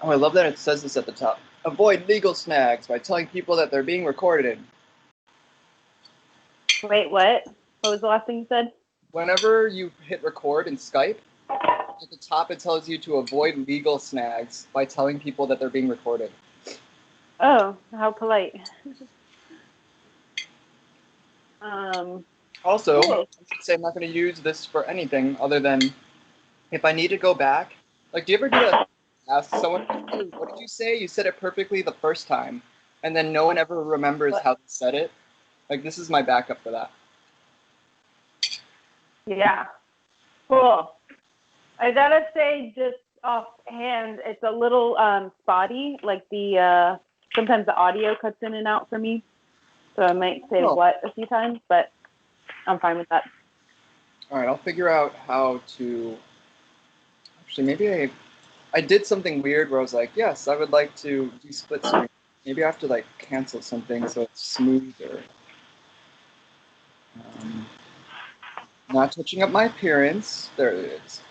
Oh, I love that it says this at the top. Avoid legal snags by telling people that they're being recorded. Wait, what? What was the last thing you said? Whenever you hit record in Skype, at the top it tells you to avoid legal snags by telling people that they're being recorded. Oh, how polite. Also, cool. I should say I'm not going to use this for anything other than if I need to go back. Like, do you ever do that? Ask someone, hey, what did you say? You said it perfectly the first time, and then no one ever remembers how they said it. Like, this is my backup for that. Yeah. Cool. I gotta say, just offhand, it's a little spotty. Like the sometimes the audio cuts in and out for me, so I might say what a few times, but I'm fine with that. All right, I'll figure out how to. Actually, maybe I did something weird where I was like, yes, I would like to do split screen. Maybe I have to like cancel something so it's smoother. Not touching up my appearance. There it is.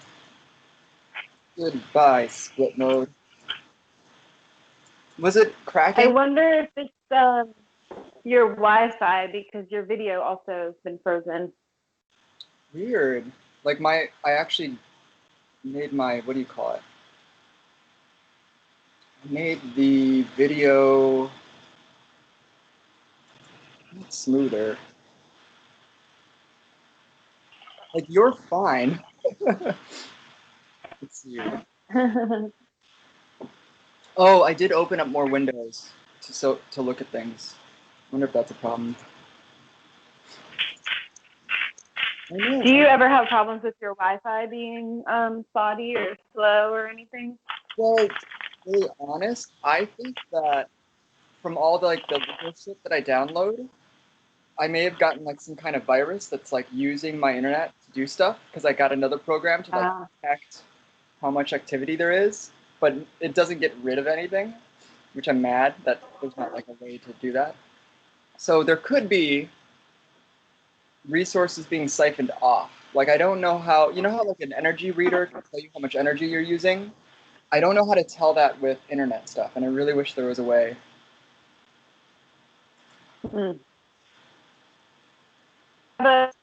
Goodbye, split mode. Was it cracking? I wonder if it's your Wi-Fi because your video also has been frozen. Weird. Like I actually made my, what do you call it? I made the video smoother. Like, you're fine. Let's see. Oh, I did open up more windows to look at things. I wonder if that's a problem. Do you ever have problems with your Wi-Fi being spotty or slow or anything? Well, to be really honest, I think that from all the little shit that I download, I may have gotten like some kind of virus that's like using my internet to do stuff because I got another program to like detect how much activity there is, but it doesn't get rid of anything, which I'm mad that there's not like a way to do that. So there could be resources being siphoned off. Like, I don't know how, you know how like an energy reader can tell you how much energy you're using? I don't know how to tell that with internet stuff, and I really wish there was a way. Mm. But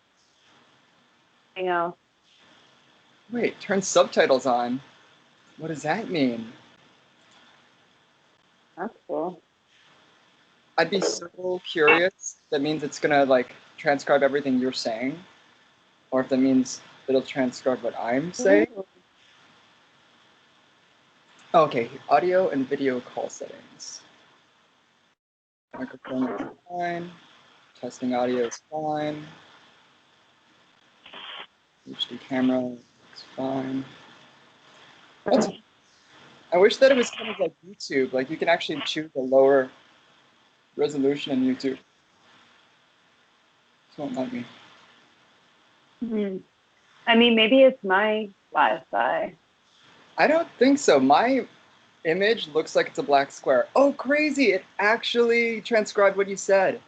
anything else? Wait, turn subtitles on. What does that mean? That's cool. I'd be so curious. That means it's gonna like transcribe everything you're saying, or if that means it'll transcribe what I'm saying. Ooh. Okay, audio and video call settings. Microphone is fine. Testing audio is fine. HD camera is fine. I wish that it was kind of like YouTube. Like, you can actually choose a lower resolution in YouTube. It won't let me. I mean, maybe it's my Wi-Fi. I don't think so. My image looks like it's a black square. Oh, crazy! It actually transcribed what you said.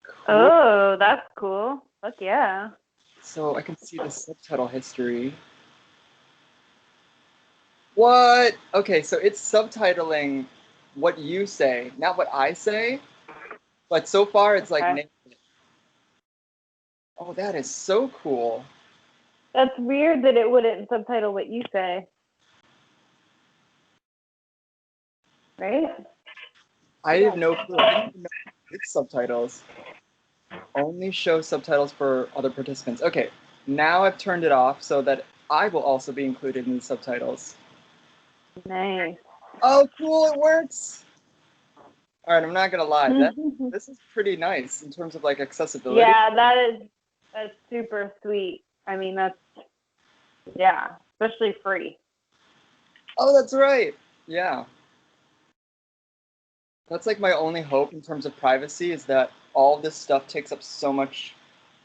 Cool. Oh, that's cool. Fuck yeah. So I can see the subtitle history. What? Okay, so it's subtitling what you say, not what I say. But so far, it's like nailed it. Oh, that is so cool. That's weird that it wouldn't subtitle what you say. Right? I have no clue. I didn't even know it's subtitles. Only show subtitles for other participants. Okay, now I've turned it off so that I will also be included in the subtitles. Nice. Oh, cool, it works! Alright, I'm not gonna lie. This is pretty nice in terms of like accessibility. Yeah, that's super sweet. I mean, yeah, especially free. Oh, that's right. Yeah. That's like my only hope in terms of privacy is that all this stuff takes up so much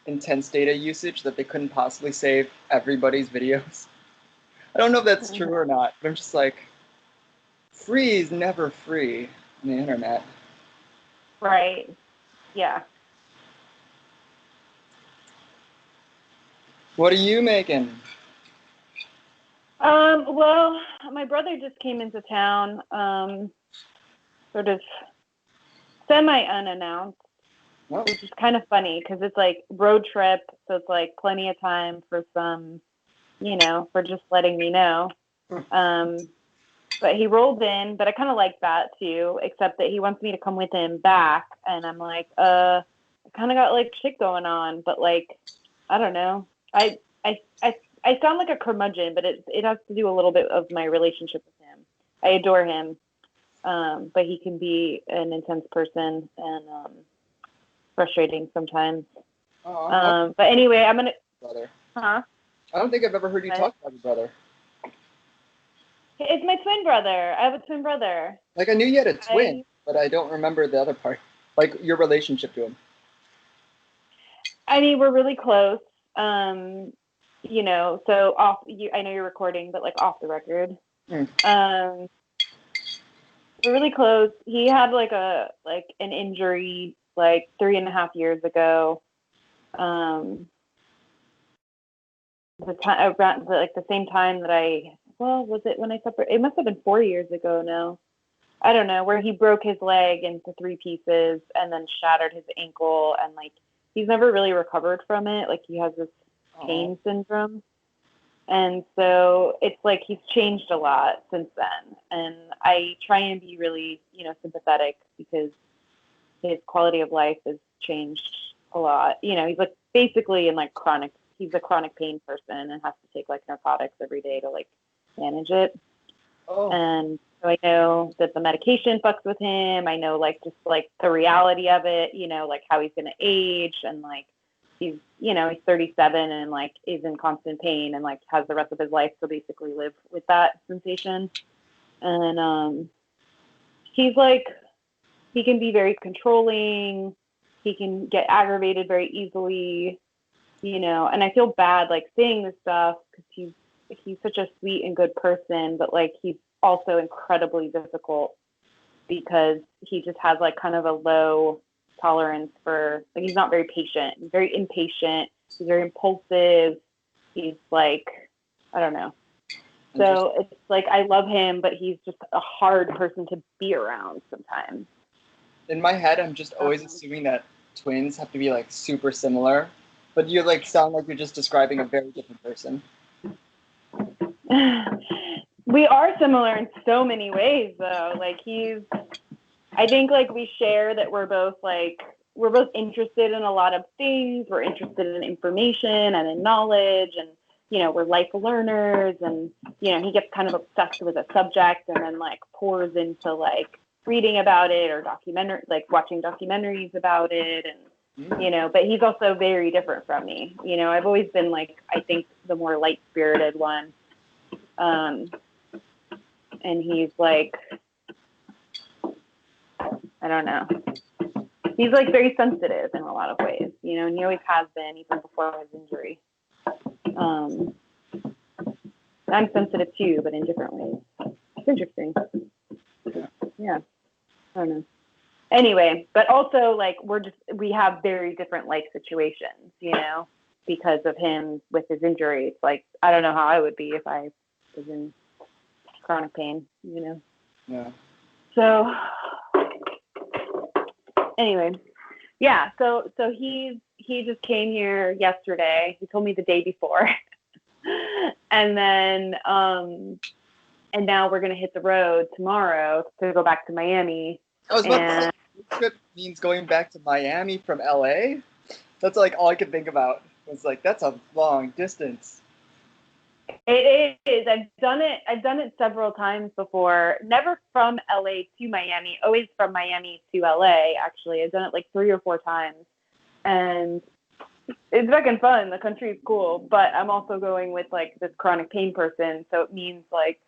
intense data usage that they couldn't possibly save everybody's videos. I don't know if that's true or not, but I'm just like, free is never free on the internet. Right. Yeah. What are you making? Well, my brother just came into town, sort of semi-unannounced, No. which is kind of funny because it's like road trip, so it's like plenty of time for some, for just letting me know. But he rolled in, but I kind of like that too, except that he wants me to come with him back, and I'm like, I kind of got like shit going on, but like, I don't know. I sound like a curmudgeon, but it has to do a little bit of my relationship with him. I adore him, but he can be an intense person and frustrating sometimes. But anyway, I'm gonna. Brother. Huh? I don't think I've ever heard you talk about your brother. It's my twin brother. I have a twin brother. Like, I knew you had a twin, but I don't remember the other part. Like, your relationship to him. I mean, we're really close. So off. I know you're recording, but like off the record. We're really close. He had like an injury like 3.5 years ago. Around the same time that was it when I separated? It must have been 4 years ago now. I don't know, where he broke his leg into 3 pieces and then shattered his ankle, and like he's never really recovered from it. Like he has this pain syndrome. And so it's like he's changed a lot since then. And I try and be really, sympathetic because his quality of life has changed a lot. He's like basically he's a chronic pain person and has to take like narcotics every day to like manage it. Oh. And so I know that the medication fucks with him. I know like just like the reality of it, like how he's going to age, and like he's 37 and like is in constant pain and like has the rest of his life to basically live with that sensation. And he's like, he can be very controlling. He can get aggravated very easily, and I feel bad like saying this stuff because he's such a sweet and good person, but like he's also incredibly difficult because he just has like kind of a low tolerance for, like, he's not very patient. He's very impatient. He's very impulsive. He's like, I don't know. So it's like I love him, but he's just a hard person to be around sometimes. In my head, I'm just always assuming that twins have to be like super similar, but you like sound like you're just describing a very different person. We are similar in so many ways, though. Like I think like we share that we're both interested in a lot of things. We're interested in information and in knowledge, and we're life learners, and he gets kind of obsessed with a subject and then like pours into like reading about it or watching documentaries about it, and but he's also very different from me. I've always been like, I think, the more light-spirited one. And he's like, I don't know. He's like very sensitive in a lot of ways, and he always has been, even before his injury. I'm sensitive too, but in different ways. It's interesting. Yeah. I don't know. Anyway, but also like we have very different life situations, because of him with his injury. It's like, I don't know how I would be if I was in chronic pain, Yeah. So anyway, yeah. So he just came here yesterday. He told me the day before, and then and now we're gonna hit the road tomorrow to go back to Miami. I was about to say, this trip means going back to Miami from LA. That's like all I could think about. It's like, that's a long distance. It is. I've done it several times before. Never from LA to Miami. Always from Miami to LA. Actually, I've done it like 3 or 4 times, and it's fucking fun. The country is cool, but I'm also going with like this chronic pain person, so it means like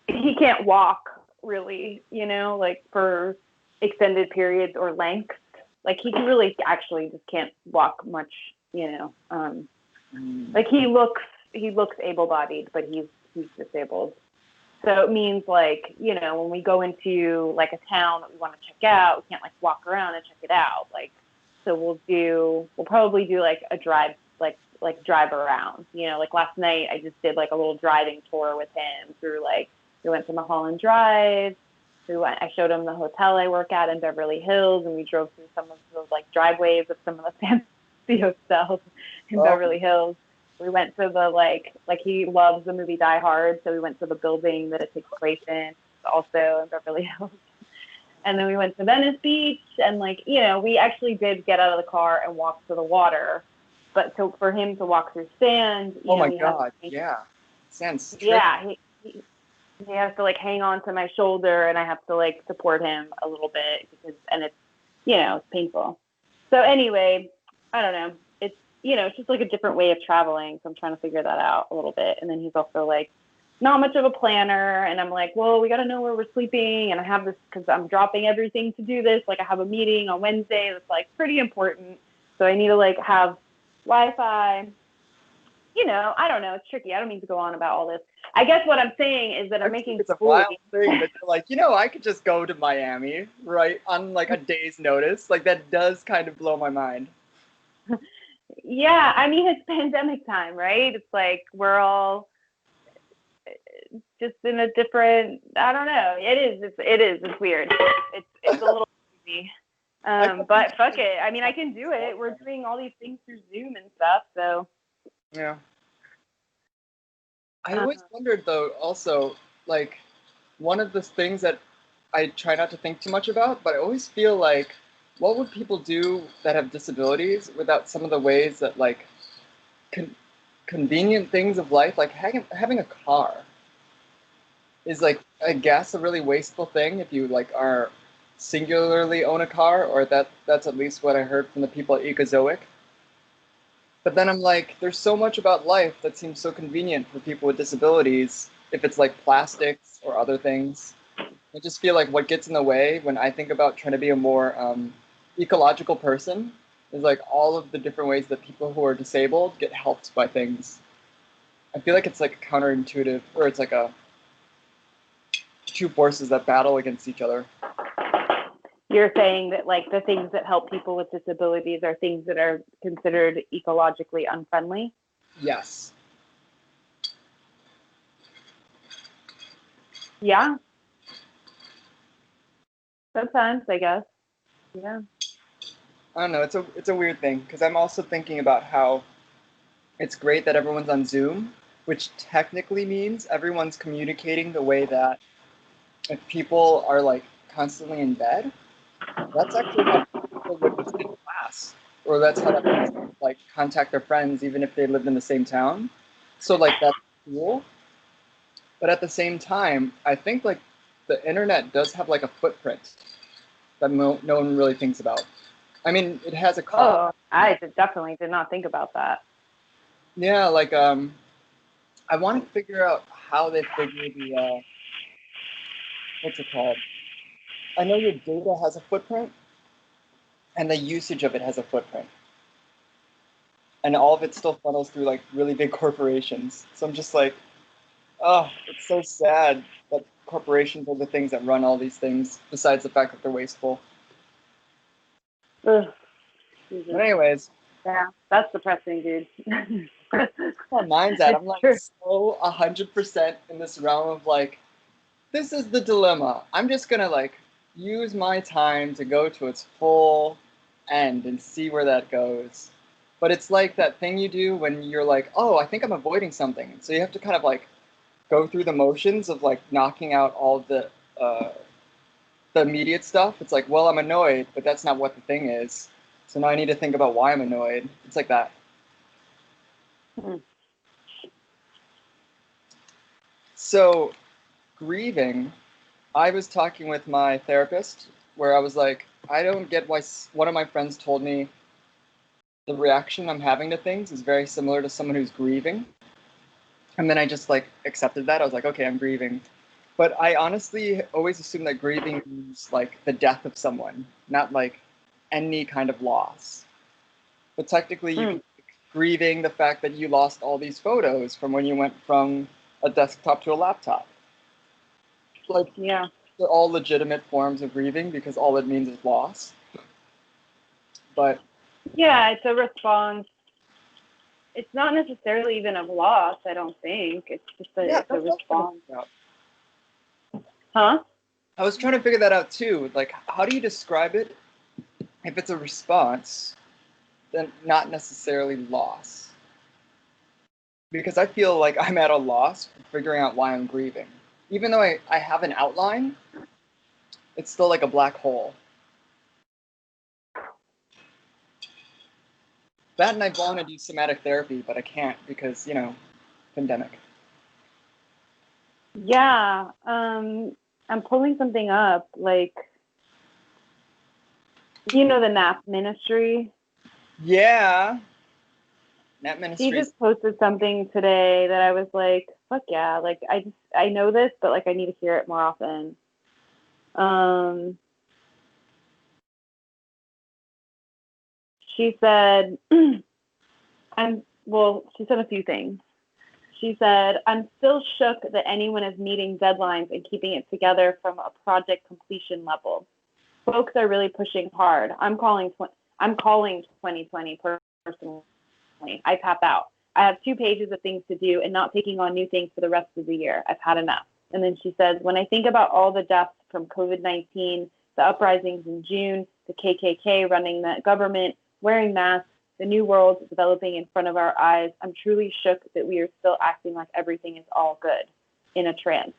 he can't walk really, like for extended periods or lengths. Like he really actually just can't walk much, Like he looks able-bodied, but he's disabled. So it means like, when we go into like a town that we want to check out, we can't like walk around and check it out. Like, so we'll probably do like a drive like drive around. Like last night I just did like a little driving tour with him through like we went to Mulholland Drive. I showed him the hotel I work at in Beverly Hills, and we drove through some of those like driveways of some of the fancy hotels in Beverly Hills. We went to the like he loves the movie Die Hard, so we went to the building that it takes place in, also in Beverly Hills. And then we went to Venice Beach, and like we actually did get out of the car and walk to the water. But so for him to walk through sand, oh my God, yeah, sand's tricky. Yeah, he has to like hang on to my shoulder, and I have to like support him a little bit and it's it's painful. So anyway, I don't know. It's just like a different way of traveling. So I'm trying to figure that out a little bit. And then he's also like not much of a planner, and I'm like, well, we got to know where we're sleeping, and I have this because I'm dropping everything to do this. Like I have a meeting on Wednesday that's like pretty important, so I need to like have Wi-Fi. I don't know. It's tricky. I don't mean to go on about all this. I guess what I'm saying is that I'm making it's a wild thing that you're like, I could just go to Miami, right, on like a day's notice. Like that does kind of blow my mind. Yeah, I mean, it's pandemic time, right? It's like we're all just in a different. I don't know. It is. It's weird. It's a little crazy. But fuck it. I mean, I can do it. We're doing all these things through Zoom and stuff, so. Yeah. I always wondered, though, also, like, one of the things that I try not to think too much about, but I always feel like, what would people do that have disabilities without some of the ways that, like, convenient things of life, like having a car is, like, I guess a really wasteful thing if you, like, are singularly own a car, or that's at least what I heard from the people at Ecozoic. But then I'm like, there's so much about life that seems so convenient for people with disabilities, if it's like plastics or other things. I just feel like what gets in the way when I think about trying to be a more ecological person is like all of the different ways that people who are disabled get helped by things. I feel like it's like counterintuitive, or it's like two forces that battle against each other. You're saying that like the things that help people with disabilities are things that are considered ecologically unfriendly? Yes. Yeah. Sometimes, I guess. Yeah. I don't know. It's a weird thing because I'm also thinking about how it's great that everyone's on Zoom, which technically means everyone's communicating the way that if people are like constantly in bed, that's actually how people would attend class, or that's how that like contact their friends even if they lived in the same town. So like that's cool. But at the same time, I think like the internet does have like a footprint that no one really thinks about. I mean, it has a cost. Oh, I definitely did not think about that. Yeah, like I want to figure out how they figure the what's it called? I know your data has a footprint, and the usage of it has a footprint, and all of it still funnels through like really big corporations. So I'm just like, oh, it's so sad that corporations are the things that run all these things. Besides the fact that they're wasteful. Ugh. But anyways. Yeah, that's depressing, dude. My mind's at. I'm like so 100% in this realm of like, this is the dilemma. I'm just gonna like use my time to go to its full end and see where that goes. But it's like that thing you do when you're like, oh, I think I'm avoiding something. So you have to kind of like go through the motions of like knocking out all the immediate stuff. It's like, well, I'm annoyed, but that's not what the thing is. So now I need to think about why I'm annoyed. It's like that. So grieving, I was talking with my therapist where I was like, I don't get why one of my friends told me the reaction I'm having to things is very similar to someone who's grieving. And then I just like accepted that. I was like, okay, I'm grieving. But I honestly always assumed that grieving means like the death of someone, not like any kind of loss. But technically you could be grieving the fact that you lost all these photos from when you went from a desktop to a laptop. Like, yeah, they're all legitimate forms of grieving because all it means is loss. But yeah, it's a response It's not necessarily even a loss, I don't think. It's just Yeah, it's a that's what I was trying to response. figure out. Huh? I was trying to figure that out too. Like, how do you describe it? If it's a response, then not necessarily loss. Because I feel like I'm at a loss for figuring out why I'm grieving. Even though I have an outline, it's still like a black hole. That and I want to do somatic therapy, but I can't because, pandemic. Yeah. I'm pulling something up, like the NAP ministry. Yeah. Net She ministries. just posted something today that I was like, fuck yeah, like I know this, but like I need to hear it more often. She said, she said a few things. She said, I'm still shook that anyone is meeting deadlines and keeping it together from a project completion level. Folks are really pushing hard. I'm calling 2020 personally. I tap out. I have 2 pages of things to do and not taking on new things for the rest of the year. I've had enough. And then she says, when I think about all the deaths from COVID-19, the uprisings in June, the KKK running the government, wearing masks, the new world developing in front of our eyes, I'm truly shook that we are still acting like everything is all good, in a trance.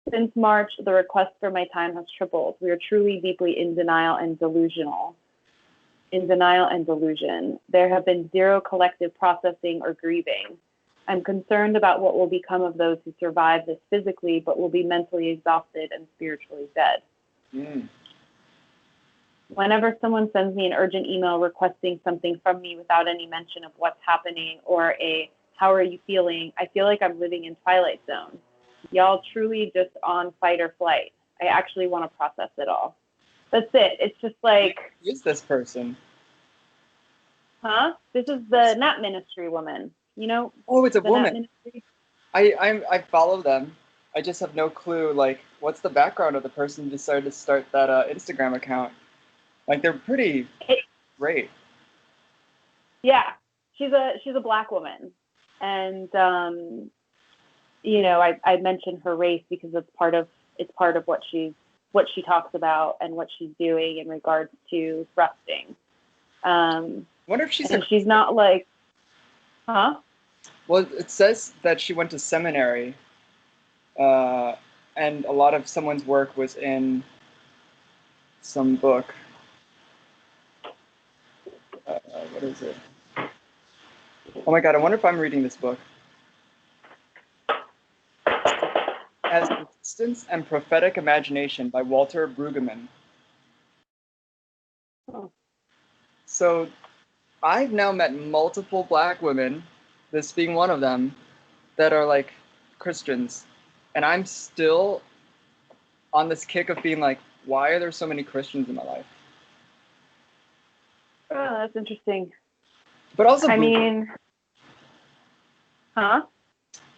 Since March, the request for my time has tripled. We are truly deeply in denial and delusional. In denial and delusion. There have been zero collective processing or grieving. I'm concerned about what will become of those who survive this physically, but will be mentally exhausted and spiritually dead. Mm. Whenever someone sends me an urgent email requesting something from me without any mention of what's happening or a how are you feeling, I feel like I'm living in Twilight Zone. Y'all truly just on fight or flight. I actually want to process it all. That's it. It's just like, Who is this person? huh? This is the Nap Ministry woman. Oh, it's a The Nap woman. Ministry? I follow them. I just have no clue, like, what's the background of the person who decided to start that Instagram account. Like, they're pretty great. Yeah, she's a black woman, and I mentioned her race because it's part of what she talks about and what she's doing in regards to thrusting. I wonder if she's and she's not like, huh? Well, it says that she went to seminary, and a lot of someone's work was in some book. What is it? Oh my God, I wonder if I'm reading this book. As Persistence and Prophetic Imagination by Walter Brueggemann. Oh. So I've now met multiple black women, this being one of them, that are like Christians. And I'm still on this kick of being like, why are there so many Christians in my life? Oh, that's interesting. But also I mean, huh?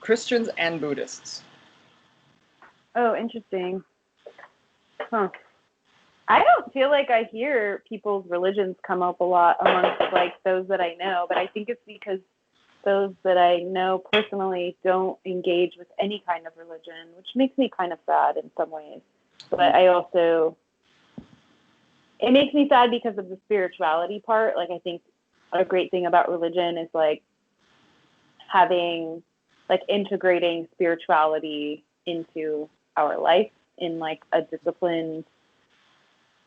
Christians and Buddhists. Oh, interesting. Huh. I don't feel like I hear people's religions come up a lot amongst like those that I know, but I think it's because those that I know personally don't engage with any kind of religion, which makes me kind of sad in some ways. But I also, it makes me sad because of the spirituality part. Like, I think a great thing about religion is like having, like, integrating spirituality into our life in like a disciplined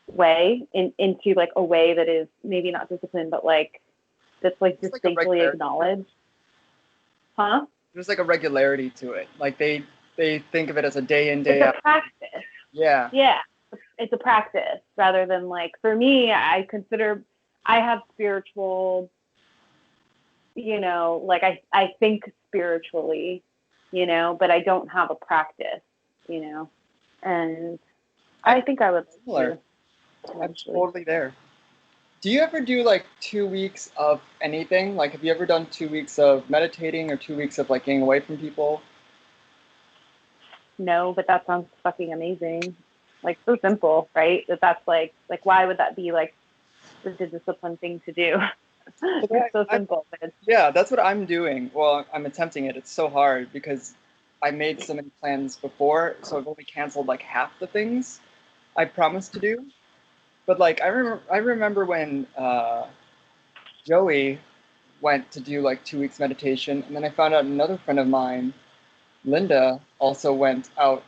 way, into like a way that is maybe not disciplined, but like that's like It's distinctly acknowledged. Huh? There's like a regularity to it. Like they think of it as a day in, day It's out. a practice. Yeah. Yeah. It's a practice rather than like, for me, I consider I have spiritual, like I think spiritually, but I don't have a practice, and I think I would similar. I'm eventually. totally there. Do you ever do like 2 weeks of anything? Like, have you ever done 2 weeks of meditating or 2 weeks of like getting away from people? No, but that sounds fucking amazing. Like, so simple, right? That's like why would that be like the disciplined thing to do? It's so simple. Yeah, that's what I'm doing. Well, I'm attempting it. It's so hard because I made so many plans before, so I've only canceled like half the things I promised to do. But like I remember when Joey went to do like 2 weeks meditation, and then I found out another friend of mine, Linda, also went out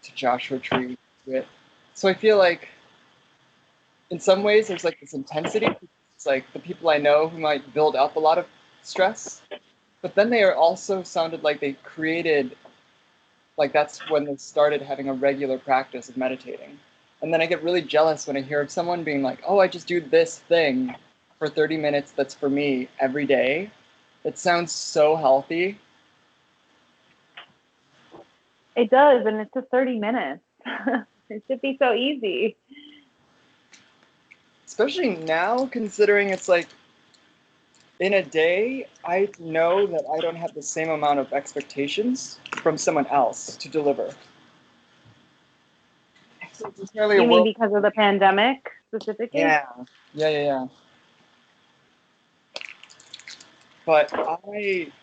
to Joshua Tree with. So I feel like in some ways there's like this intensity. It's like the people I know who might build up a lot of stress, but then they are also sounded like they created, like that's when they started having a regular practice of meditating. And then I get really jealous when I hear of someone being like, oh, I just do this thing for 30 minutes that's for me every day. It sounds so healthy. It does, and it's just 30 minutes. It should be so easy. Especially now, considering it's like in a day, I know that I don't have the same amount of expectations from someone else to deliver. So it's entirely a You mean world. because of the pandemic specifically? Yeah, yeah. But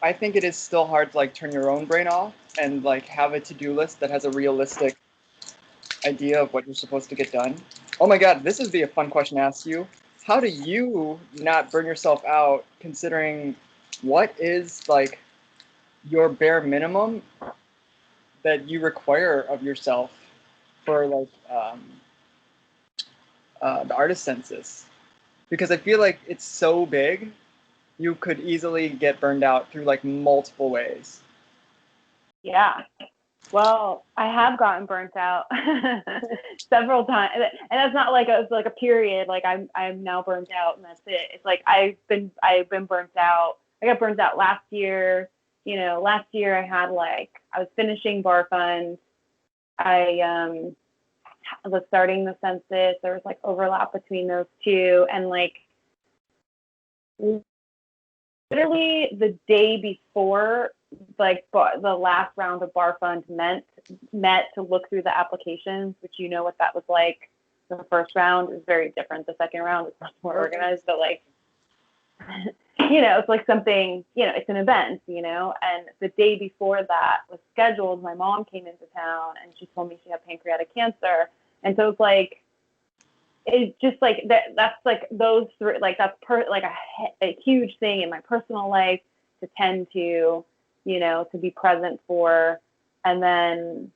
I think it is still hard to like turn your own brain off and like have a to-do list that has a realistic idea of what you're supposed to get done. Oh my God, this would be a fun question to ask you. How do you not burn yourself out considering what is like your bare minimum that you require of yourself for like the artist census? Because I feel like it's so big, you could easily get burned out through like multiple ways. Yeah. Well, I have gotten burnt out several times, and that's not like it's like a period. Like I'm now burnt out, and that's it. It's like I've been burnt out. I got burnt out last year. Last year I was finishing BarFund. I was starting the census. There was like overlap between those two, and like literally the day before, like the last round of BarFund met to look through the applications, which what that was like. The first round is very different. The second round is much more organized, but like it's like something, it's an event, and the day before that was scheduled. My mom came into town and she told me she had pancreatic cancer. And so it's just like that's like those three, like that's like a huge thing in my personal life to tend to, to be present for. And then,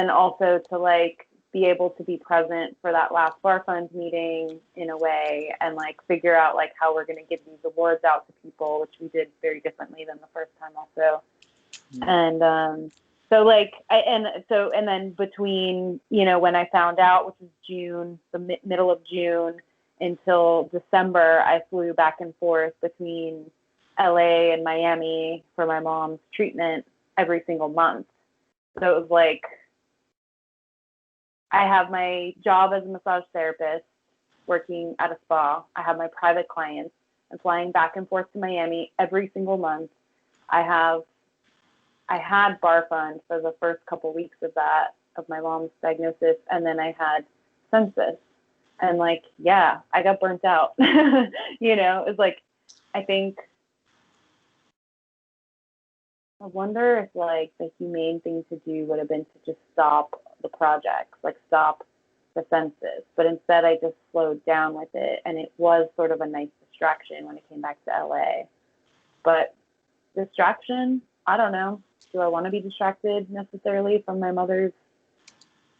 also to like be able to be present for that last BarFund meeting in a way, and like figure out like how we're going to give these awards out to people, which we did very differently than the first time also. And so like and then between when I found out, which is June, the middle of June, until December, I flew back and forth between LA and Miami for my mom's treatment every single month. So it was like I have my job as a massage therapist working at a spa. I have my private clients and flying back and forth to Miami every single month. I had BarFund for the first couple weeks of my mom's diagnosis, and then I had census. And like, yeah, I got burnt out. It's like, I think, I wonder if like the humane thing to do would have been to just stop the projects, like stop the census. But instead I just slowed down with it, and it was sort of a nice distraction when I came back to LA. But distraction, I don't know. Do I want to be distracted necessarily from my mother's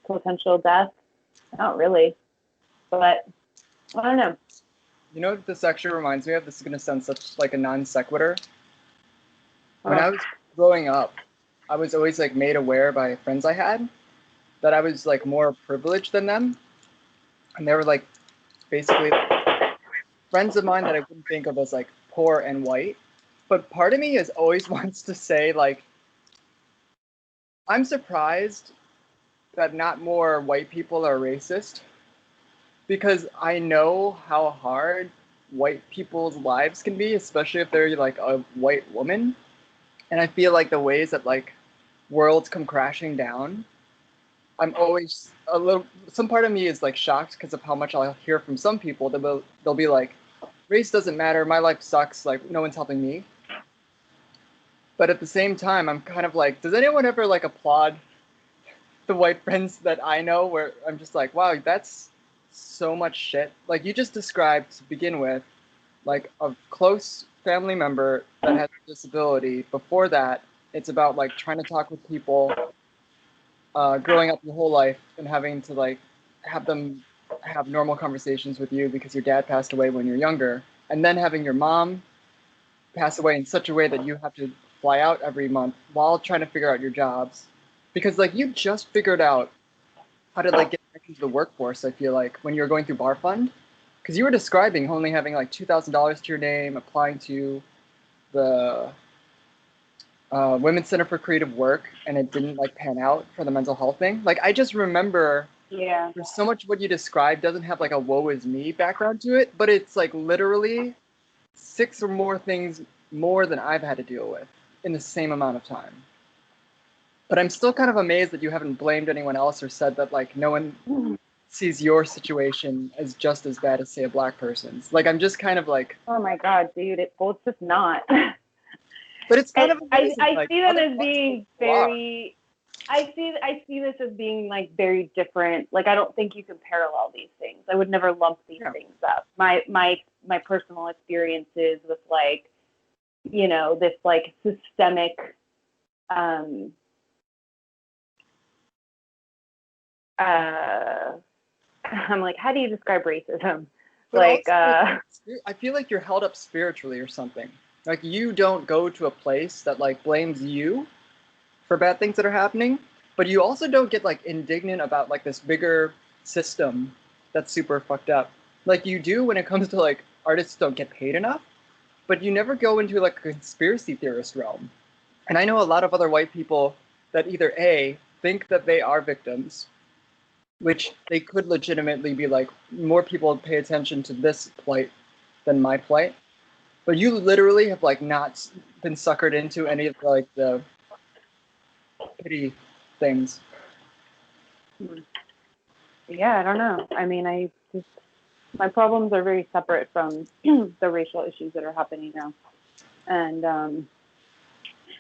potential death? Not really. But I don't know. You know what this actually reminds me of? This is going to sound such like a non sequitur. When I was growing up, I was always like made aware by friends I had that I was like more privileged than them. And they were like basically friends of mine that I wouldn't think of as like poor and white. But part of me is always wants to say like, I'm surprised that not more white people are racist, because I know how hard white people's lives can be, especially if they're like a white woman. And I feel like the ways that like worlds come crashing down I'm always a little. Some part of me is like shocked because of how much I'll hear from some people. They'll be like, "Race doesn't matter. My life sucks. Like no one's helping me." But at the same time, I'm kind of like, does anyone ever like applaud the white friends that I know? Where I'm just like, wow, that's so much shit. Like you just described to begin with, like a close family member that has a disability. Before that, it's about like trying to talk with people, growing up your whole life and having to like have them have normal conversations with you because your dad passed away when you're younger, and then having your mom pass away in such a way that you have to fly out every month while trying to figure out your jobs, because like you just figured out how to like get back into the workforce. I feel like when you were going through BarFund, because you were describing only having like $2,000 to your name, applying to the Women's Center for Creative Work, and it didn't like pan out for the mental health thing. Like I just remember Yeah. there's so much what you described doesn't have like a woe is me background to it, but it's like literally six or more things more than I've had to deal with in the same amount of time. But I'm still kind of amazed that you haven't blamed anyone else or said that like no one sees your situation as just as bad as say a black person's. Like I'm just kind of like, Oh my God, dude! It's just not. but it's kind And of amazing. I Like see them other as flexible being people are. very. I see this as being like very different. Like I don't think you can parallel these things. I would never lump these Yeah. things up. My personal experiences with like, this like systemic um I'm like, how do you describe racism? But Like, also, I feel like you're held up spiritually or something. Like you don't go to a place that like blames you for bad things that are happening, but you also don't get like indignant about like this bigger system that's super fucked up. Like you do when it comes to like artists don't get paid enough, but you never go into like a conspiracy theorist realm. And I know a lot of other white people that either A, think that they are victims, which they could legitimately be like, more people pay attention to this plight than my plight. But you literally have like not been suckered into any of the, like the pity things. yeah, I don't know. I mean, my problems are very separate from the racial issues that are happening now. And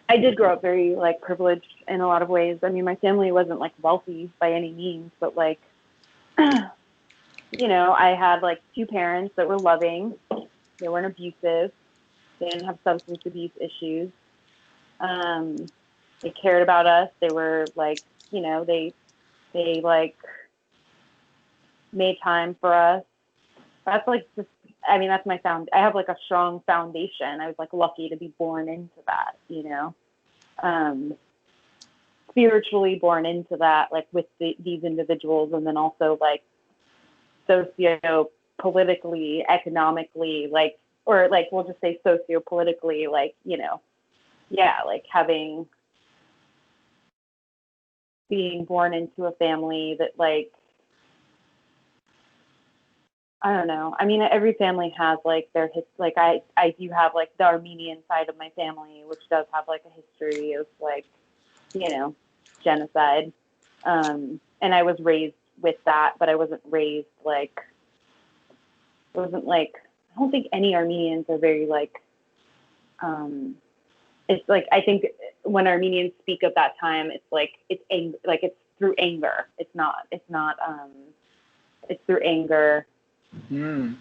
I did grow up very like privileged in a lot of ways. I mean, my family wasn't like wealthy by any means, but like, I had like two parents that were loving. They weren't abusive. They didn't have substance abuse issues. Um, they cared about us. They were like, they like made time for us. That's like just, I mean, that's my found. I have like a strong foundation. I was like lucky to be born into that, um, spiritually born into that, like with these individuals, and then also like socio-politically, economically, like, or like we'll just say socio-politically, like, yeah, like being born into a family that like, I don't know. I mean, every family has like their like I do have like the Armenian side of my family, which does have like a history of like, you know, genocide. And I was raised with that, but I wasn't raised like, wasn't like, I don't think any Armenians are very like, it's like, I think when Armenians speak of that time, it's like, like it's through anger. It's through anger. Mm.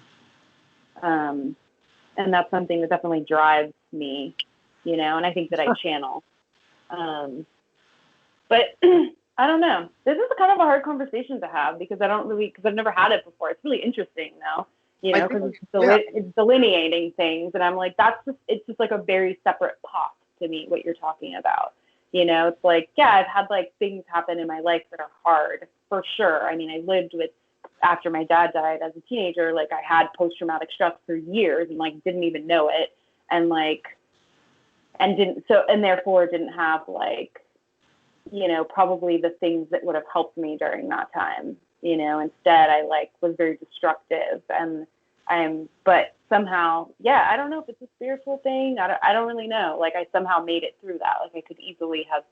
Um, and that's something that definitely drives me, and I think that I channel. But I don't know. This is kind of a hard conversation to have because because I've never had it before. It's really interesting though, I because think, it's, yeah, it's delineating things, and I'm like, it's just like a very separate pot to me. What you're talking about, it's like, yeah, I've had like things happen in my life that are hard for sure. I mean, I lived with after my dad died as a teenager, like I had post-traumatic stress for years and like didn't even know it, and like and therefore didn't have like, probably the things that would have helped me during that time. Instead I like was very destructive, and but somehow, yeah, I don't know if it's a spiritual thing. I don't really know. Like I somehow made it through that. Like I could easily have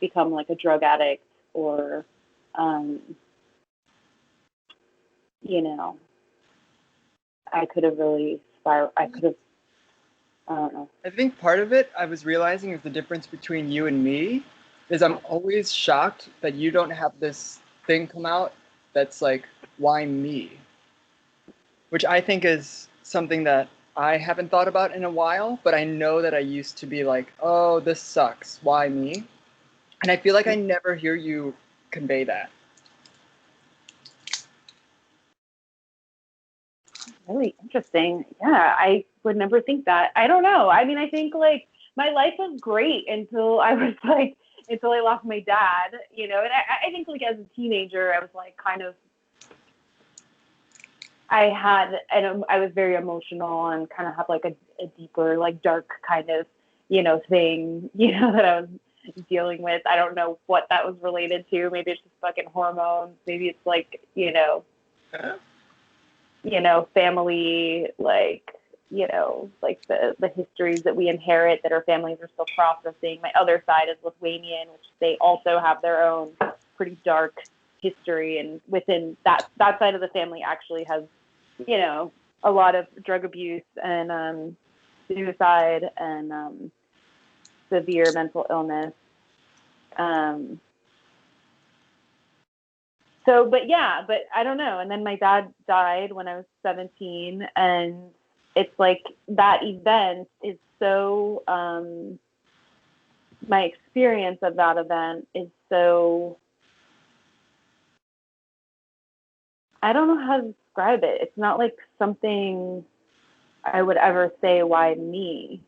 become like a drug addict or You know, I could have really spiraled. I don't know. I think part of it I was realizing is the difference between you and me is I'm always shocked that you don't have this thing come out that's like, why me? Which I think is something that I haven't thought about in a while, but I know that I used to be like, oh, this sucks. Why me? And I feel like I never hear you convey that. Really interesting. Yeah, I would never think that. I don't know. I mean, I think like my life was great until I was like, until I lost my dad, you know, and I think like as a teenager, I was like kind of, I was very emotional and kind of had like a deeper, like dark kind of, you know, thing, you know, that I was dealing with. I don't know what that was related to. Maybe it's just fucking hormones. Maybe it's like, family, like, like the histories that we inherit that our families are still processing. My other side is Lithuanian, which they also have their own pretty dark history. And within that side of the family actually has, a lot of drug abuse and suicide and severe mental illness. But I don't know. And then my dad died when I was 17, and it's like that event is so, my experience of that event is so, I don't know how to describe it. It's not like something I would ever say, why me?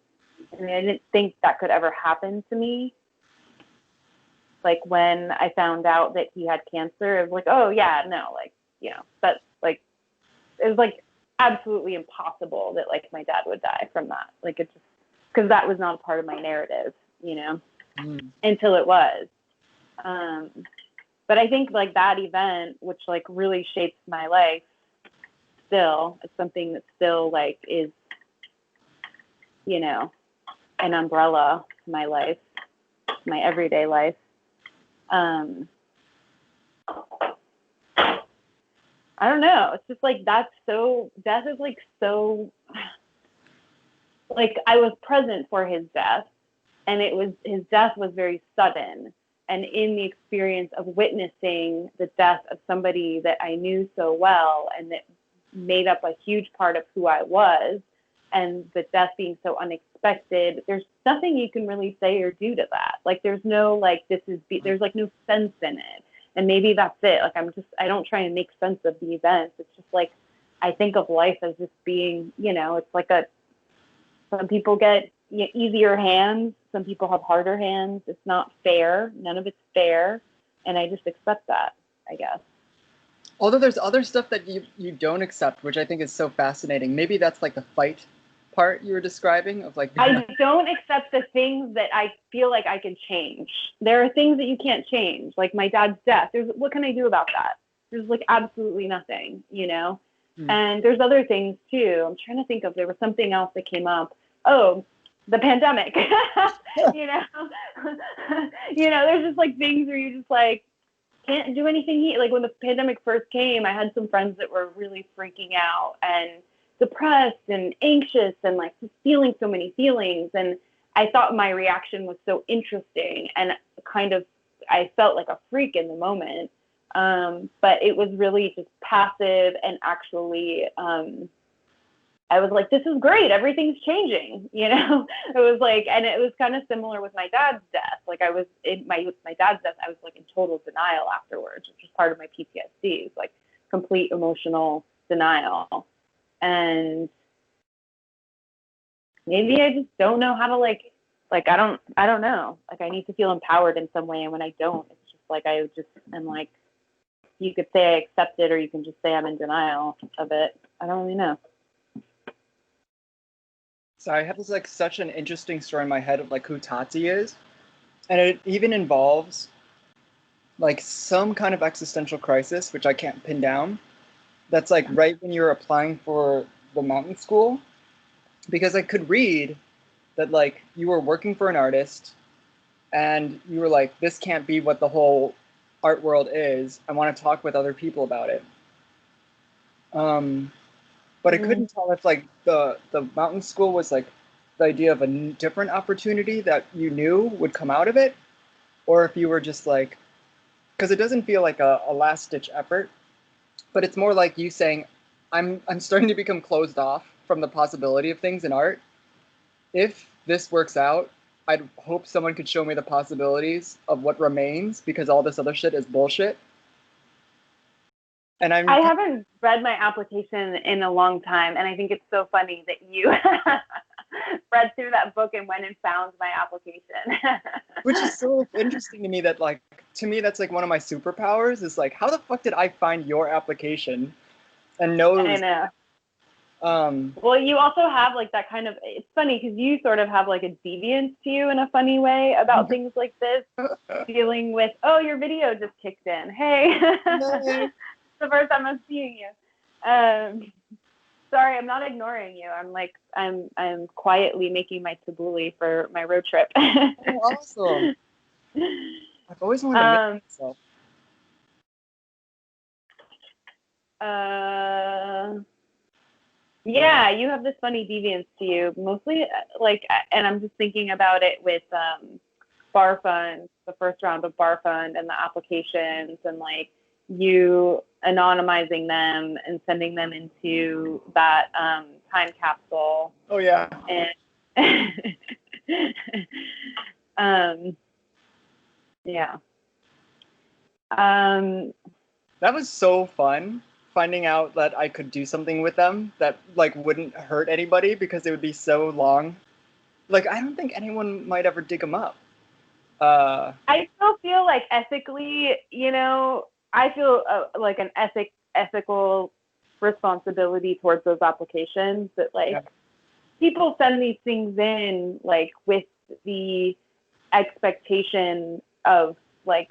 I mean, I didn't think that could ever happen to me. Like when I found out that he had cancer, it was like, oh yeah, no, like, that's like, it was like absolutely impossible that like my dad would die from that. Like it just, because that was not a part of my narrative, until it was. But I think like that event, which like really shapes my life still, it's something that still like is, an umbrella to my life, my everyday life. I don't know. It's just like death is like so, like I was present for his death, and his death was very sudden. And in the experience of witnessing the death of somebody that I knew so well and that made up a huge part of who I was, and the death being so unexpected, there's nothing you can really say or do to that. Like there's no like there's like no sense in it. And maybe that's it. Like I don't try and make sense of the events. It's just like I think of life as just being, it's like some people get easier hands, some people have harder hands. It's not fair. None of it's fair. And I just accept that, I guess. Although there's other stuff that you don't accept, which I think is so fascinating. Maybe that's like the fight part you were describing of like. I don't accept the things that I feel like I can change. There are things that you can't change, like my dad's death. What can I do about that? There's like absolutely nothing, And there's other things too. I'm trying to think there was something else that came up. Oh, the pandemic. There's just like things where you just like can't do anything. Like when the pandemic first came, I had some friends that were really freaking out and depressed and anxious and like just feeling so many feelings. And I thought my reaction was so interesting, and kind of I felt like a freak in the moment. But it was really just passive, and actually I was like, this is great. Everything's changing, It was like, and it was kind of similar with my dad's death. Like I was in my dad's death, I was like in total denial afterwards, which was part of my PTSD. It was like complete emotional denial. And maybe I just don't know how to like I don't know. Like I need to feel empowered in some way. And when I don't, it's just like, I just am like, you could say I accept it, or you can just say I'm in denial of it. I don't really know. So I have this like such an interesting story in my head of like who Tati is. And it even involves like some kind of existential crisis, which I can't pin down. That's like right when you're applying for the mountain school. Because I could read that like you were working for an artist and you were like, this can't be what the whole art world is. I want to talk with other people about it. But I couldn't tell if like the mountain school was like the idea of a different opportunity that you knew would come out of it, or if you were just like, because it doesn't feel like a last ditch effort, but it's more like you saying, I'm starting to become closed off from the possibility of things in art. If this works out, I'd hope someone could show me the possibilities of what remains because all this other shit is bullshit. And I haven't read my application in a long time, and I think it's so funny that you read through that book and went and found my application. which is so interesting to me that like to me that's like one of my superpowers is like how the fuck did I find your application and know it I was know. um Well, you also have like that kind of, it's funny because you sort of have like a deviance to you in a funny way about things like this, dealing with, oh, your video just kicked in. Hey, Yay. the first time I'm seeing you. Sorry, I'm not ignoring you. I'm quietly making my tabbouleh for my road trip. Oh, awesome. I've always wanted to make myself. Yeah, you have this funny deviance to you. Mostly, like, and I'm just thinking about it with BarFund, the first round of BarFund, and the applications, and like you anonymizing them and sending them into that time capsule. Oh yeah. And yeah. That was so fun finding out that I could do something with them that like wouldn't hurt anybody because it would be so long. Like I don't think anyone might ever dig them up. I still feel like ethically, I feel like an ethical responsibility towards those applications that like Yeah. people send these things in like with the expectation of like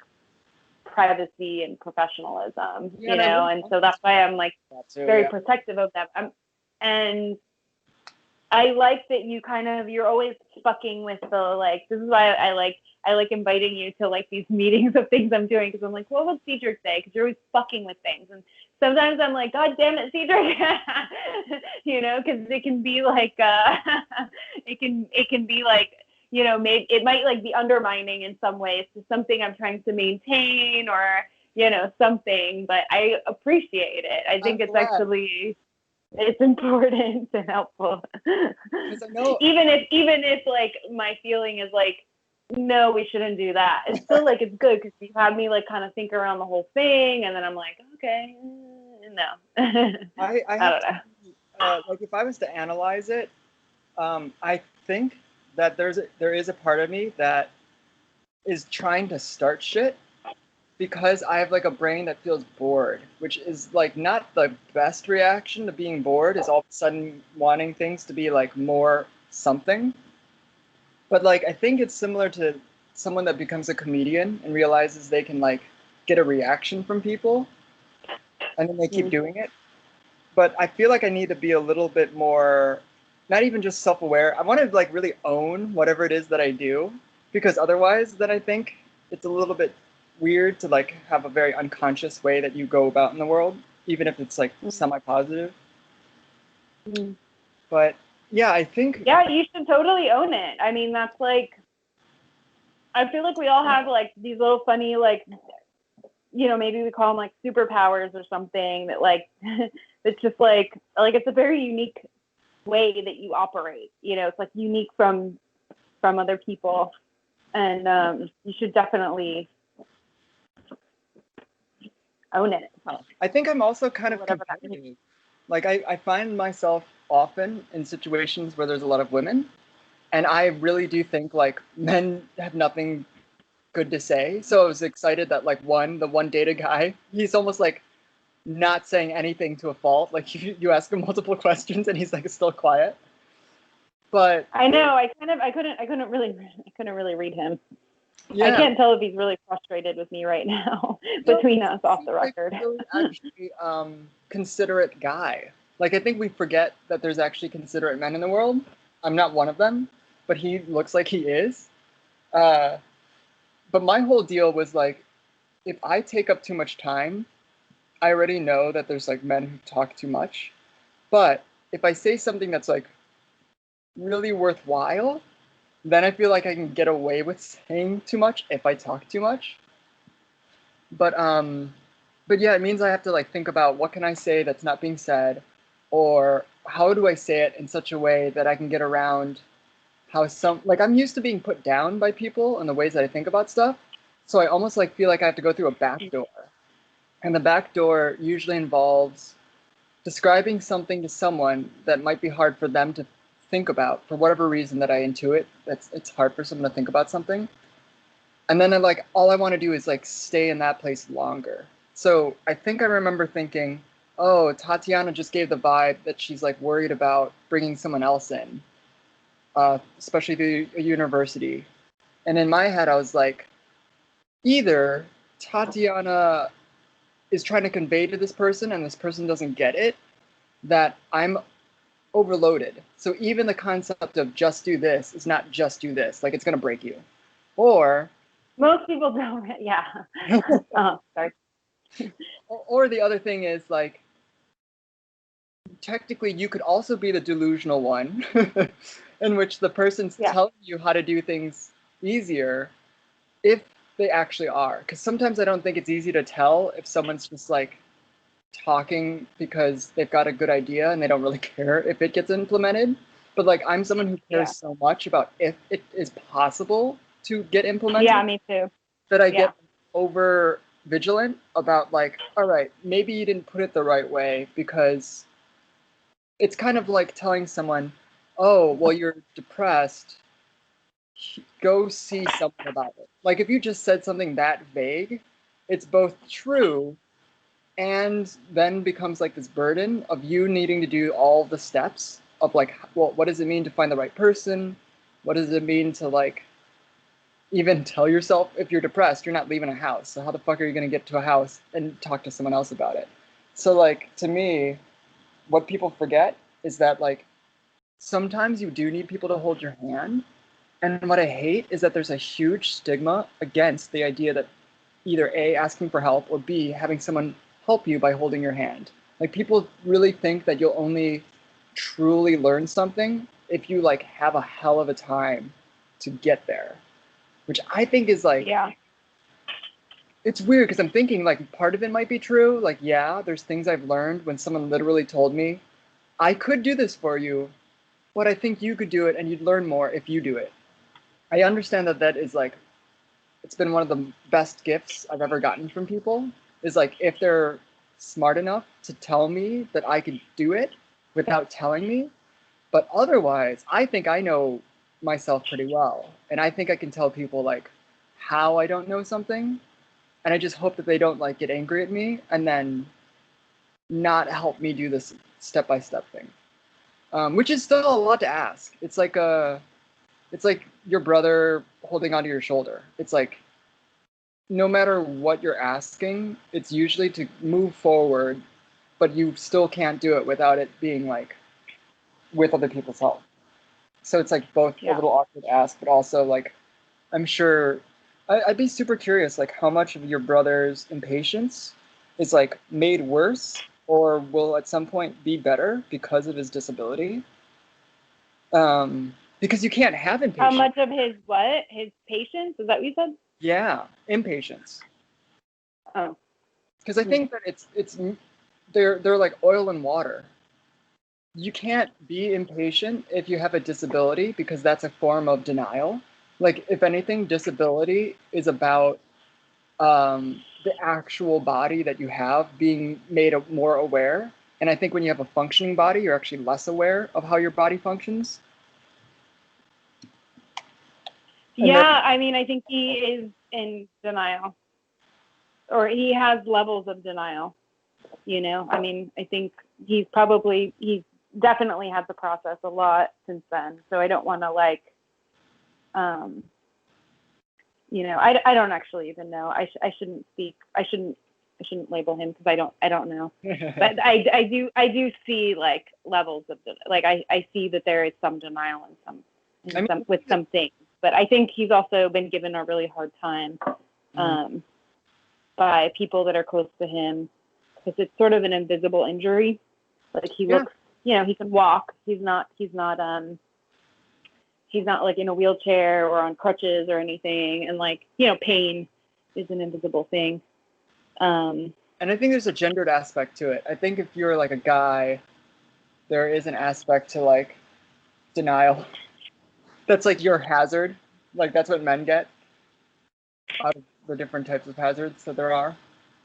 privacy and professionalism, Yeah, and so that's why I'm like too, very yeah. protective of them. And I like that you're always fucking with the like. This is why I like inviting you to like these meetings of things I'm doing because I'm like, what would Cedric say? Because you're always fucking with things, and sometimes I'm like, God damn it, Cedric, because it can be like, it can be like, maybe it might like be undermining in some ways to something I'm trying to maintain or something, but I appreciate it. I think it's actually. It's important and helpful. Because I know even if like my feeling is like, no, we shouldn't do that. It's still like it's good because you have me like kind of think around the whole thing, and then I'm like, okay, no. I I have don't know. like if I was to analyze it, I think that there is a part of me that is trying to start shit because I have like a brain that feels bored, which is like not the best reaction to being bored, is all of a sudden wanting things to be like more something. But like I think it's similar to someone that becomes a comedian and realizes they can like get a reaction from people and then they keep doing it. But I feel like I need to be a little bit more not even just self-aware. I want to like really own whatever it is that I do because otherwise then I think it's a little bit weird to like have a very unconscious way that you go about in the world, even if it's like semi-positive. But yeah, I think Yeah, you should totally own it. I mean, that's like, I feel like we all have like these little funny like, maybe we call them like superpowers or something that like, it's just like it's a very unique way that you operate. It's like unique from other people, and you should definitely own it. I think I'm also kind of competitive. Like I find myself often in situations where there's a lot of women, and I really do think like men have nothing good to say. So I was excited that like the one dated guy, he's almost like not saying anything to a fault. Like you ask him multiple questions and he's like still quiet. But I know I couldn't really read him. yeah, I can't tell if he's really frustrated with me right now between us off the record. Like really actually considerate guy. Like I think we forget that there's actually considerate men in the world. I'm not one of them, but he looks like he is. But my whole deal was like if I take up too much time, I already know that there's like men who talk too much. But if I say something that's like really worthwhile, then I feel like I can get away with saying too much if I talk too much. But but yeah, it means I have to like think about what can I say that's not being said, or how do I say it in such a way that I can get around how some like I'm used to being put down by people in the ways that I think about stuff. So I almost like feel like I have to go through a back door. And the back door usually involves describing something to someone that might be hard for them to think about for whatever reason that I intuit. It's hard for someone to think about something. And then I like all I want to do is like stay in that place longer. So I think I remember thinking, oh, Tatiana just gave the vibe that she's like worried about bringing someone else in, especially the university. And in my head, I was like, either Tatiana is trying to convey to this person and this person doesn't get it, that I'm overloaded. So even the concept of just do this is not just do this, like it's going to break you. Or Most people don't. Yeah. Sorry. or the other thing is like technically you could also be the delusional one in which the person's Yeah. telling you how to do things easier if they actually are. Because sometimes I don't think it's easy to tell if someone's just like talking because they've got a good idea and they don't really care if it gets implemented. But like I'm someone who cares Yeah. so much about if it is possible to get implemented Yeah, me too. that I Yeah. get over vigilant about like, all right, maybe you didn't put it the right way, because it's kind of like telling someone, oh, well, you're depressed, go see someone about it. Like if you just said something that vague, it's both true and then becomes like this burden of you needing to do all the steps of like, well, what does it mean to find the right person? What does it mean to like even tell yourself if you're depressed, you're not leaving a house. So how the fuck are you going to get to a house and talk to someone else about it? So like to me, what people forget is that like sometimes you do need people to hold your hand. And what I hate is that there's a huge stigma against the idea that either A, asking for help, or B, having someone help you by holding your hand. Like people really think that you'll only truly learn something if you like have a hell of a time to get there, which I think is like, Yeah. it's weird because I'm thinking like part of it might be true. Like, yeah, there's things I've learned when someone literally told me, I could do this for you, but I think you could do it and you'd learn more if you do it. I understand that that is like, it's been one of the best gifts I've ever gotten from people, is like if they're smart enough to tell me that I could do it without telling me. But otherwise, I think I know myself pretty well. And I think I can tell people like how I don't know something. And I just hope that they don't like get angry at me and then not help me do this step-by-step thing. Which is still a lot to ask. It's like your brother holding onto your shoulder. It's like no matter what you're asking, it's usually to move forward, but you still can't do it without it being like with other people's help. So it's like both a Yeah. little awkward to ask, but also like I'm sure I'd be super curious like how much of your brother's impatience is like made worse or will at some point be better because of his disability. Because you can't have How impatience. much of his what? His patience? Is that what you said? Yeah, impatience. Oh. Because I think that it's they're like oil and water. You can't be impatient if you have a disability because that's a form of denial. Like if anything, disability is about the actual body that you have being made more aware. And I think when you have a functioning body, you're actually less aware of how your body functions. And then, Yeah, I mean, I think he is in denial, or he has levels of denial. You know, I mean, I think he's definitely had to process a lot since then. So I don't want to like, you know, I don't actually even know. I shouldn't speak. I shouldn't label him because I don't know. But I do see like levels of like I see that there is some denial I mean, with some things. But I think he's also been given a really hard time. by people that are close to him, because it's sort of an invisible injury. Like he looks, you know, he can walk. He's not like in a wheelchair or on crutches or anything. And like, you know, pain is an invisible thing. And I think there's a gendered aspect to it. I think if you're like a guy, there is an aspect to like denial. That's like your hazard. Like that's what men get out of the different types of hazards that there are.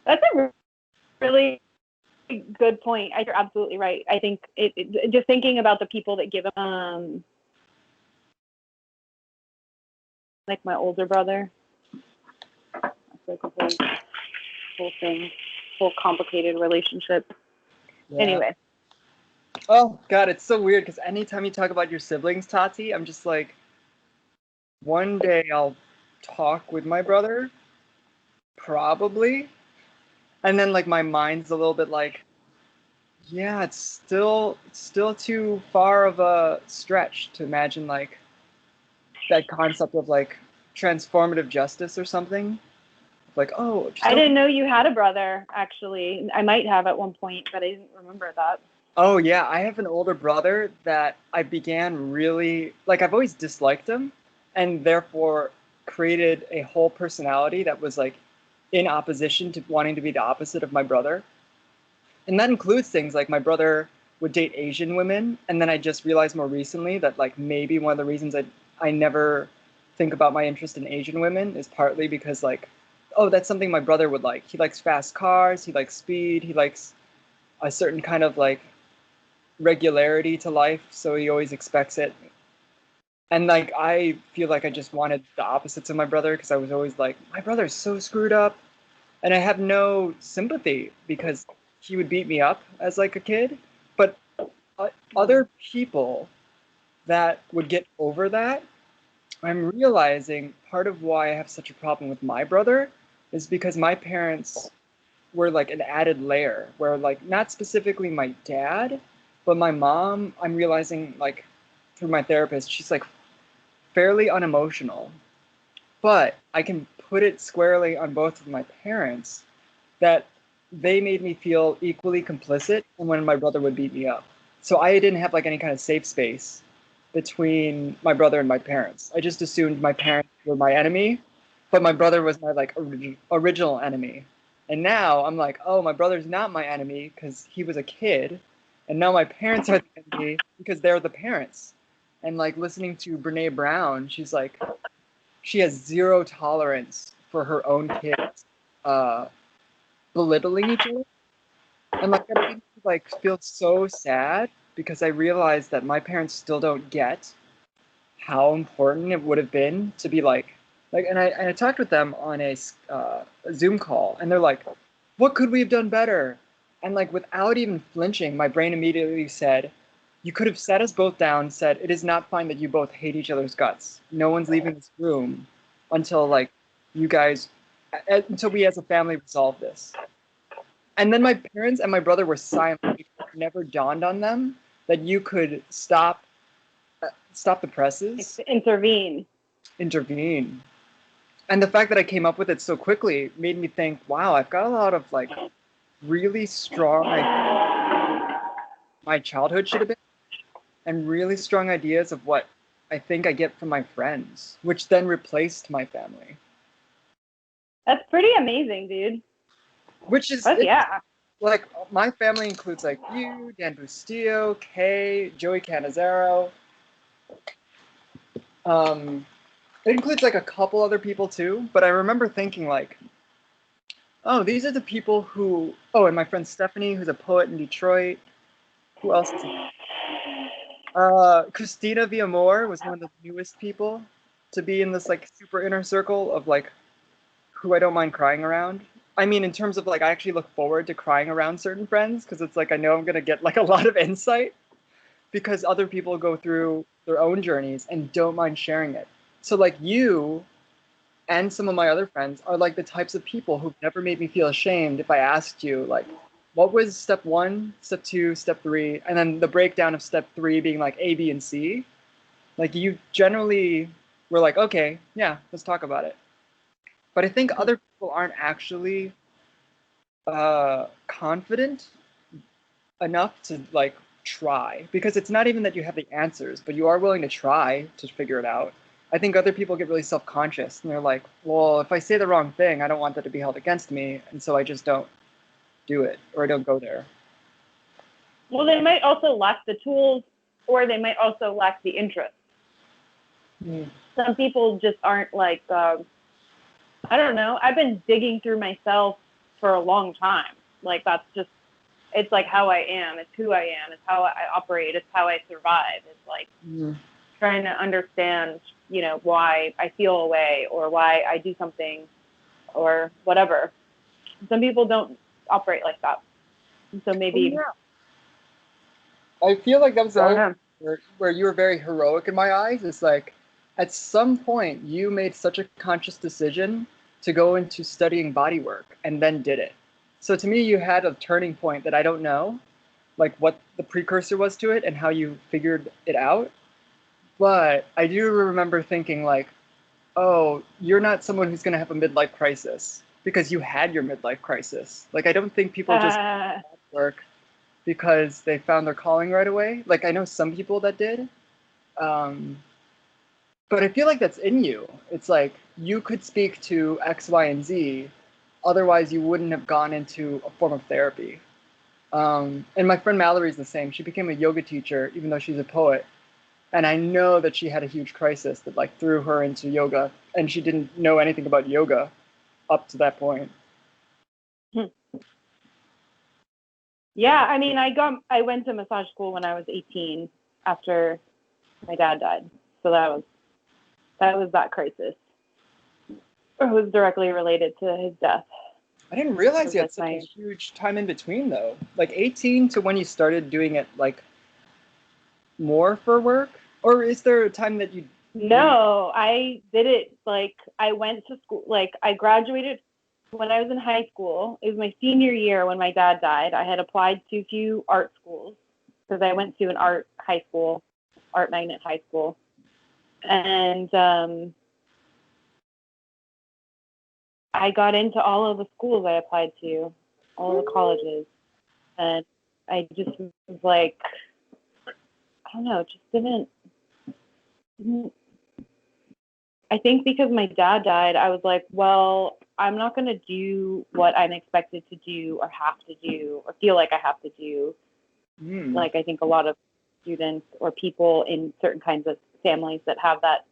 That's a really good point. You're absolutely right. I think just thinking about the people that give like my older brother, that's like a whole thing, whole complicated relationship. Yeah. Anyway. Oh God, it's so weird because anytime you talk about your siblings, Tati, I'm just like, one day I'll talk with my brother, probably, and then like my mind's a little bit like, yeah, it's still too far of a stretch to imagine like that concept of like transformative justice or something. Like, oh, I didn't know you had a brother, actually. I might have at one point, but I didn't remember that. Oh yeah, I have an older brother that I began really like I've always disliked him and therefore created a whole personality that was like in opposition to wanting to be the opposite of my brother. And that includes things like my brother would date Asian women, and then I just realized more recently that like maybe one of the reasons I never think about my interest in Asian women is partly because like, oh, that's something my brother would like. He likes fast cars, he likes speed, he likes a certain kind of like regularity to life, so he always expects it. And like I feel like I just wanted the opposites of my brother because I was always like, my brother's so screwed up, and I have no sympathy because he would beat me up as like a kid. But other people that would get over that, I'm realizing part of why I have such a problem with my brother is because my parents were like an added layer where like not specifically my dad, but my mom, I'm realizing like through my therapist, she's like fairly unemotional. But I can put it squarely on both of my parents that they made me feel equally complicit when my brother would beat me up. So I didn't have like any kind of safe space between my brother and my parents. I just assumed my parents were my enemy, but my brother was my like original enemy. And now I'm like, oh, my brother's not my enemy because he was a kid, and now my parents are the enemy because they're the parents. And like listening to Brene Brown, she's like, she has zero tolerance for her own kids belittling each other. And like that made me like feel so sad because I realized that my parents still don't get how important it would have been to be like and I talked with them on a Zoom call, and they're like, what could we have done better? And like without even flinching, my brain immediately said, you could have sat us both down, said it is not fine that you both hate each other's guts. No one's leaving this room until like you guys until we as a family resolve this. And then my parents and my brother were silent because it never dawned on them that you could stop the presses, intervene. And the fact that I came up with it so quickly made me think, wow, I've got a lot of like really strong ideas my childhood should have been, and really strong ideas of what I think I get from my friends, which then replaced my family. That's pretty amazing, dude. Which is yeah. Like my family includes like you, Dan Bustillo, Kay, Joey Canizaro. It includes like a couple other people too, but I remember thinking like, oh, these are the people who. Oh, and my friend Stephanie, who's a poet in Detroit. Who else is it? Christina Villamor was one of the newest people to be in this like super inner circle of like who I don't mind crying around. I mean, in terms of like, I actually look forward to crying around certain friends because it's like I know I'm gonna get like a lot of insight because other people go through their own journeys and don't mind sharing it. So like you and some of my other friends are like the types of people who've never made me feel ashamed if I asked you like, what was step 1, step 2, step 3, and then the breakdown of step 3 being like A, B, and C. Like you generally were like, okay, yeah, let's talk about it. But I think other people aren't actually confident enough to like try, because it's not even that you have the answers, but you are willing to try to figure it out. I think other people get really self-conscious and they're like, well, if I say the wrong thing, I don't want that to be held against me, and so I just don't do it, or I don't go there. Well, they might also lack the tools, or they might also lack the interest. Some people just aren't like, I don't know. I've been digging through myself for a long time. Like, that's just, it's like how I am. It's who I am. It's how I operate. It's how I survive. It's like trying to understand, you know, why I feel a way or why I do something or whatever. Some people don't operate like that. And so maybe. I feel like that was the other where you were very heroic in my eyes. It's like, at some point, you made such a conscious decision to go into studying body work and then did it. So to me, you had a turning point that I don't know, like what the precursor was to it and how you figured it out. But I do remember thinking like, oh, you're not someone who's going to have a midlife crisis because you had your midlife crisis. Like, I don't think people just work because they found their calling right away. Like, I know some people that did. But I feel like that's in you. It's like you could speak to X, Y, and Z. Otherwise, you wouldn't have gone into a form of therapy. And my friend Mallory's the same. She became a yoga teacher, even though she's a poet. And I know that she had a huge crisis that like threw her into yoga, and she didn't know anything about yoga up to that point. Yeah, I mean, I went to massage school when I was 18 after my dad died. So that was that crisis. It was directly related to his death. I didn't realize you had such a huge time in between, though. Like 18 to when you started doing it, like more for work, or is there a time that you? No, I did it like I went to school. Like I graduated when I was in high school. It was my senior year when my dad died. I had applied to a few art schools because I went to an art magnet high school, and I got into all of the schools I applied to, all the colleges, and I just was like, I don't know, it just didn't. I think because my dad died, I was like, well, I'm not going to do what I'm expected to do or have to do or feel like I have to do. Like I think a lot of students or people in certain kinds of families that have that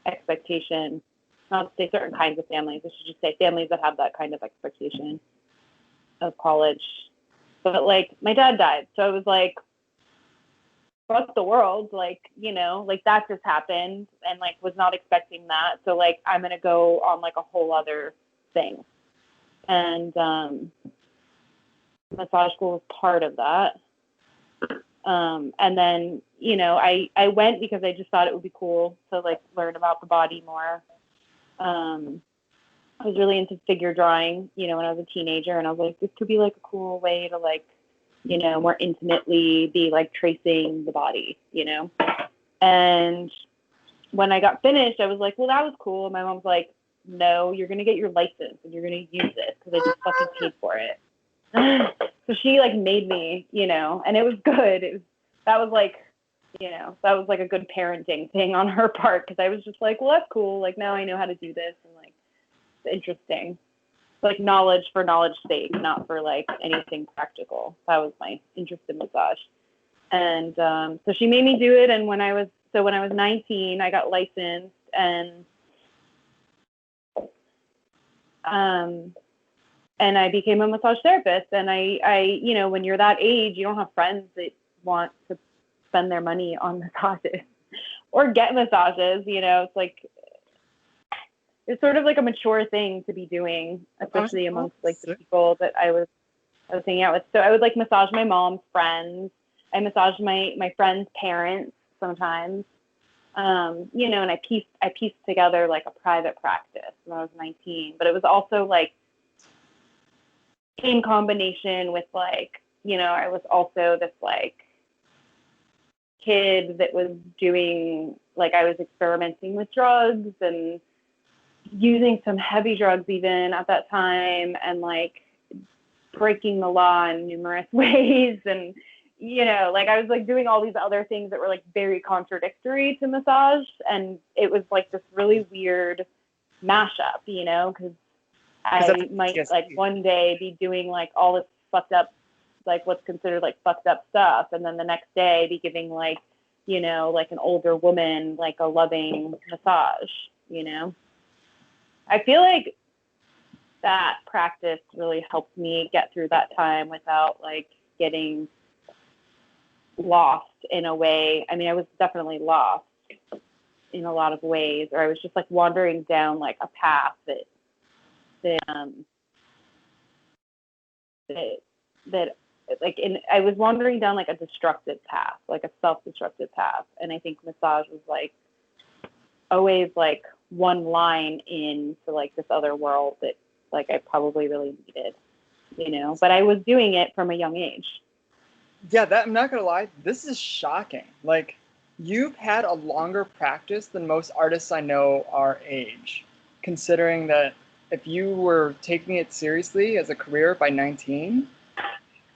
expectation, not to say certain kinds of families, I should just say families that have that kind of expectation of college. But like my dad died, so I was like, fuck the world, like, you know, like that just happened and like was not expecting that. So like I'm gonna go on like a whole other thing. And massage school was part of that. And then, you know, I went because I just thought it would be cool to like learn about the body more. I was really into figure drawing, you know, when I was a teenager, and I was like, this could be like a cool way to like, you know, more intimately be like tracing the body, you know? And when I got finished, I was like, well, that was cool. And my mom's like, no, you're going to get your license and you're going to use it because I just fucking paid for it. So she like made me, you know, and it was good. That was like, you know, that was like a good parenting thing on her part because I was just like, well, that's cool. Like now I know how to do this and like it's interesting. Like knowledge for knowledge's sake, not for like anything practical. That was my interest in massage. And so she made me do it. And when I was 19, I got licensed and I became a massage therapist. And I, you know, when you're that age, you don't have friends that want to spend their money on massages or get massages. You know, it's like, it's sort of like a mature thing to be doing, especially amongst like the people that I was hanging out with. So I would like massage my mom's friends. I massaged my friends' parents sometimes. You know, and I pieced together like a private practice when I was 19. But it was also like in combination with like, you know, I was also this like kid that was doing like I was experimenting with drugs and using some heavy drugs even at that time, and like breaking the law in numerous ways, and like I was like doing all these other things that were like very contradictory to massage, and it was like this really weird mashup, because I might like one day be doing like all this fucked up, like what's considered like fucked up stuff, and then the next day be giving like like an older woman like a loving massage. I feel like that practice really helped me get through that time without like getting lost in a way. I mean, I was definitely lost in a lot of ways, or I was just like wandering down like a path that like I was wandering down like a destructive path, like a self-destructive path. And I think massage was like always like one line into like this other world that like I probably really needed, but I was doing it from a young age. Yeah, I'm not gonna lie, this is shocking. Like, you've had a longer practice than most artists I know our age, considering that if you were taking it seriously as a career by 19,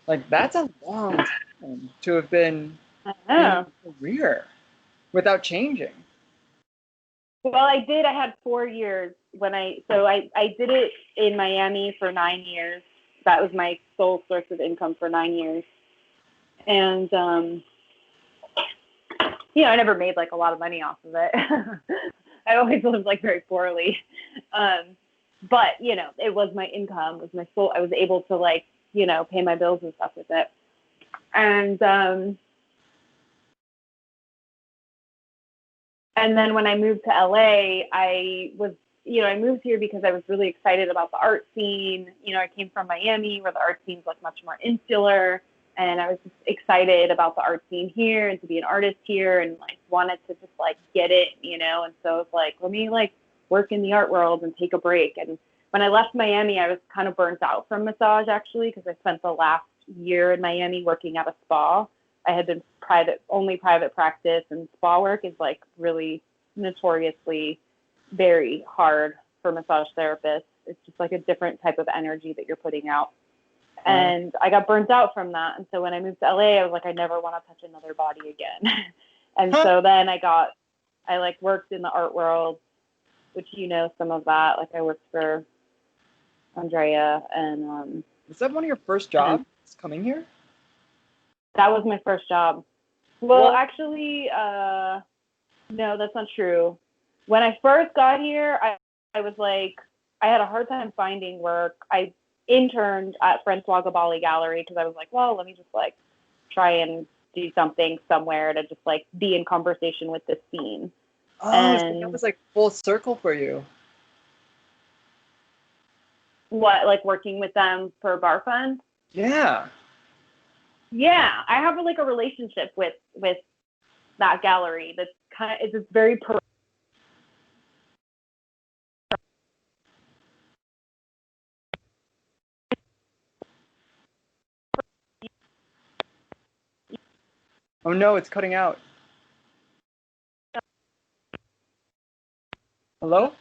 like that's a long time to have been in a career without changing. Well, I did. I had 4 years when I did it in Miami for 9 years. That was my sole source of income for 9 years. And, I never made like a lot of money off of it. I always lived like very poorly. But, it was my income, it was my sole, I was able to like, pay my bills and stuff with it. And then when I moved to LA, I moved here because I was really excited about the art scene. I came from Miami where the art scene's like much more insular. And I was just excited about the art scene here and to be an artist here and like wanted to just like get it, and so it's like, let me like work in the art world and take a break. And when I left Miami, I was kind of burnt out from massage actually, because I spent the last year in Miami working at a spa. I had been only private practice, and spa work is like really notoriously very hard for massage therapists. It's just like a different type of energy that you're putting out. And I got burnt out from that. And so when I moved to LA, I was like, I never want to touch another body again. And so then I like worked in the art world, which some of that. Like I worked for Andrea and Was that one of your first jobs coming here? That was my first job. Well, actually, no, that's not true. When I first got here, I was like, I had a hard time finding work. I interned at Francois Gabali Gallery because I was like, well, let me just like try and do something somewhere to just like be in conversation with this scene. Oh, so that was like full circle for you. What, like working with them for BarFund? Yeah. Yeah, I have like a relationship with that gallery. That's it's very Oh no, it's cutting out. Hello?